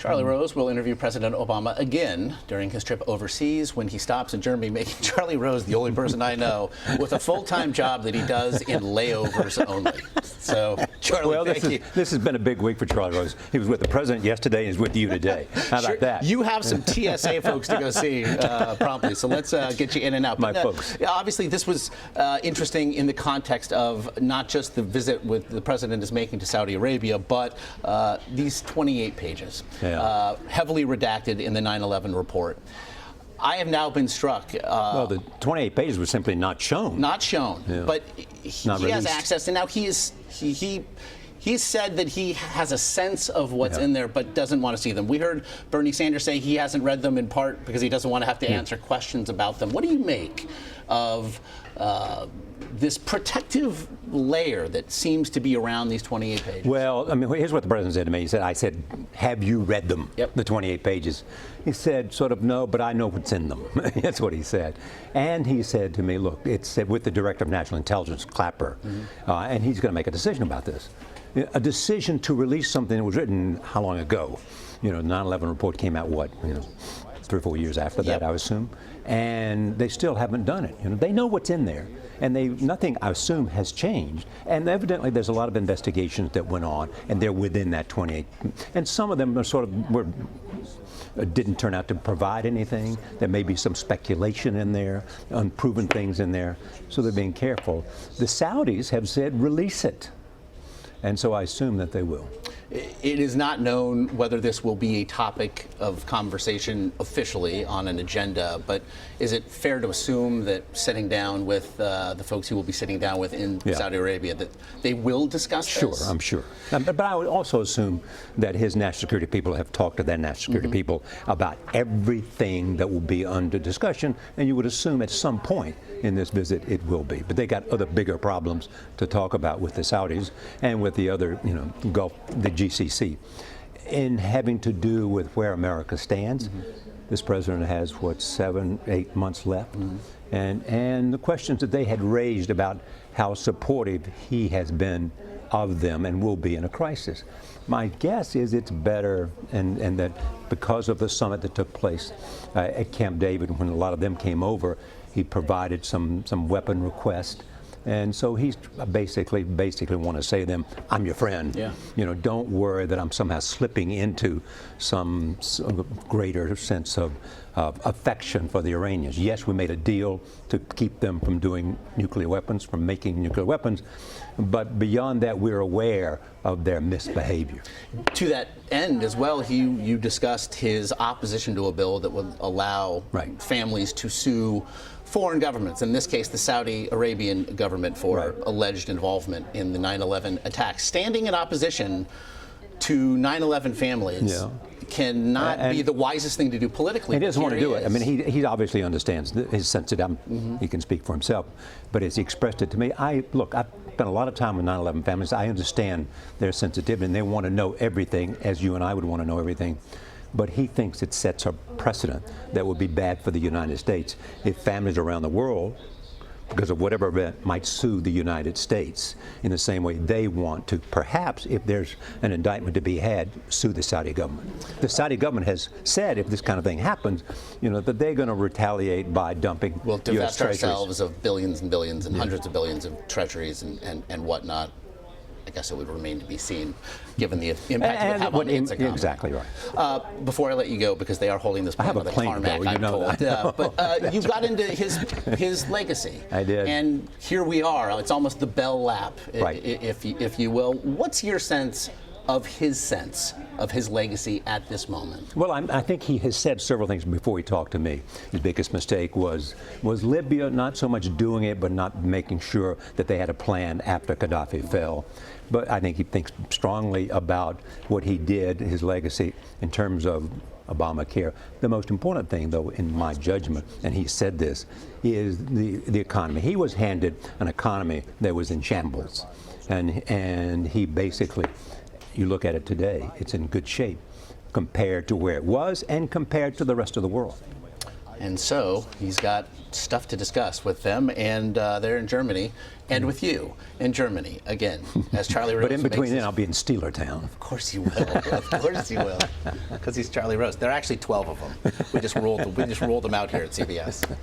Charlie Rose will interview President Obama again during his trip overseas when he stops in Germany, making Charlie Rose the only person I know with a full-time job that he does in layovers only. So, Charlie, thank you. This has been a big week for Charlie Rose. He was with the president yesterday and he's with you today. How about that? You have some TSA folks to go see promptly, so let's get you in and out. My folks. Obviously, this was interesting in the context of not just the visit with the president is making to Saudi Arabia, but these 28 pages, heavily redacted in the 9/11 report. I have now been struck. Well, the 28 pages were simply not shown. Not shown, but he has access, and now he said that he has a sense of what's in there, but doesn't want to see them. We heard Bernie Sanders say he hasn't read them in part because he doesn't want to have to answer questions about them. What do you make of this protective layer that seems to be around these 28 pages? Well, I mean, here's what the president said to me. He said, I said, have you read them, the 28 pages? He said, sort of, no, but I know what's in them. That's what he said. And he said to me, look, it's with the Director of National Intelligence, Clapper, and he's going to make a decision about this. A decision to release something that was written how long ago? You know, the 9/11 report came out, what, 3 or 4 years after that, I assume, and they still haven't done it. You know, they know what's in there, and nothing, I assume, has changed. And evidently, there's a lot of investigations that went on, and they're within that 28. And some of them are didn't turn out to provide anything. There may be some speculation in there, unproven things in there, so they're being careful. The Saudis have said, release it. And so I assume that they will. It is not known whether this will be a topic of conversation officially on an agenda, but is it fair to assume that sitting down with the folks he will be sitting down with in Saudi Arabia, that they will discuss this? Sure, I'm sure. But I would also assume that his national security people have talked to their national security people about everything that will be under discussion, and you would assume at some point in this visit it will be. But they got other bigger problems to talk about with the Saudis and with the other, Gulf, the GCC, in having to do with where America stands. This president has, what, 7, 8 months left? And the questions that they had raised about how supportive he has been of them and will be in a crisis. My guess is it's better, and that because of the summit that took place at Camp David, when a lot of them came over, he provided some weapon requests. And so he's basically want to say to them, I'm your friend. Don't worry that I'm somehow slipping into some greater sense of affection for the Iranians. Yes, we made a deal to keep them from doing nuclear weapons, from making nuclear weapons, but beyond that, we're aware of their misbehavior. To that end as well, you discussed his opposition to a bill that would allow families to sue foreign governments, in this case the Saudi Arabian government, for alleged involvement in the 9/11 attacks. Standing in opposition to 9/11 families cannot be the wisest thing to do politically. He doesn't want to do it. I mean, he obviously understands his sensitivity. He can speak for himself, but as he expressed it to me, I've spent a lot of time with 9/11 families. I understand their sensitivity, and they want to know everything, as you and I would want to know everything. But he thinks it sets a precedent that would be bad for the United States if families around the world, because of whatever event, might sue the United States in the same way they want to, perhaps, if there's an indictment to be had, sue the Saudi government. The Saudi government has said if this kind of thing happens, that they're going to retaliate by dumping We'll divest US treasuries. ourselves of billions and billions and hundreds of billions of treasuries and whatnot. I guess it would remain to be seen, given the impact it would have on its economy. Exactly right. Before I let you go, because they are holding this plan with a tarmac, I'm told. But you got into his legacy. I did. And here we are. It's almost the Bell lap, if you will. What's your sense of his legacy at this moment? Well, I think he has said several things before he talked to me. His biggest mistake was Libya, not so much doing it, but not making sure that they had a plan after Gaddafi fell. But I think he thinks strongly about what he did, his legacy, in terms of Obamacare. The most important thing, though, in my judgment, and he said this, is the economy. He was handed an economy that was in shambles. And he basically, you look at it today, it's in good shape compared to where it was and compared to the rest of the world. And so he's got stuff to discuss with them, and they're in Germany, and with you in Germany again, as Charlie Rose. But in between makes then, I'll be in Steeler Town. Of course you will. Of course you will, because he's Charlie Rose. There are actually 12 of them. We just rolled them out here at CBS.